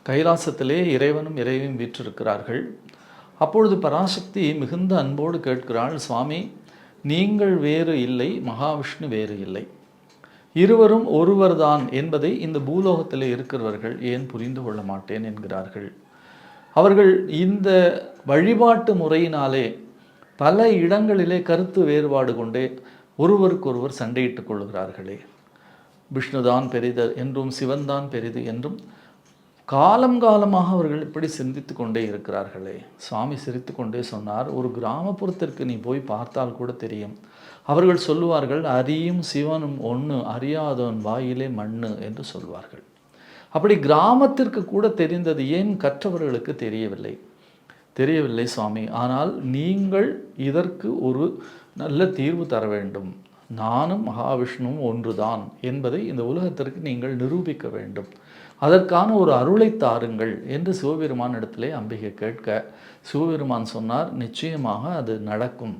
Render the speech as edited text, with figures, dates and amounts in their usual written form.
கைலாசத்திலே இறைவனும் இறைவியும் வீற்றிருக்கிறார்கள். அப்பொழுது பராசக்தி மிகுந்த அன்போடு கேட்கிறாள், சுவாமி, நீங்கள் வேறு இல்லை, மகாவிஷ்ணு வேறு இல்லை, இருவரும் ஒருவர்தான் என்பதை இந்த பூலோகத்தில் இருக்கிறவர்கள் ஏன் புரிந்து கொள்ள மாட்டேன் என்கிறார்கள். அவர்கள் இந்த வழிபாட்டு முறையினாலே பல இடங்களிலே கருத்து வேறுபாடு கொண்டே ஒருவருக்கொருவர் சண்டையிட்டுக் கொள்கிறார்களே. விஷ்ணுதான் பெரிது என்றும் சிவன்தான் பெரிது என்றும் காலம் காலமாக அவர்கள் இப்படி சிந்தித்து கொண்டே இருக்கிறார்களே. சுவாமி சிரித்து கொண்டே சொன்னார், ஒரு கிராமப்புறத்திற்கு நீ போய் பார்த்தால் கூட தெரியும். அவர்கள் சொல்லுவார்கள், அரியும் சிவனும் ஒன்று, அறியாதவன் வாயிலே மண்ணு என்று சொல்வார்கள். அப்படி கிராமத்திற்கு கூட தெரிந்தது ஏன் கற்றவர்களுக்கு தெரியவில்லை சுவாமி. ஆனால் நீங்கள் இதற்கு ஒரு நல்ல தீர்வு தர வேண்டும். நானும் மகாவிஷ்ணுவும் ஒன்றுதான் என்பதை இந்த உலகத்திற்கு நீங்கள் நிரூபிக்க வேண்டும். அதற்கான ஒரு அருளை தாருங்கள் என்று சிவபெருமான் இடத்திலே அம்பிகை கேட்க, சிவபெருமான் சொன்னார், நிச்சயமாக அது நடக்கும்.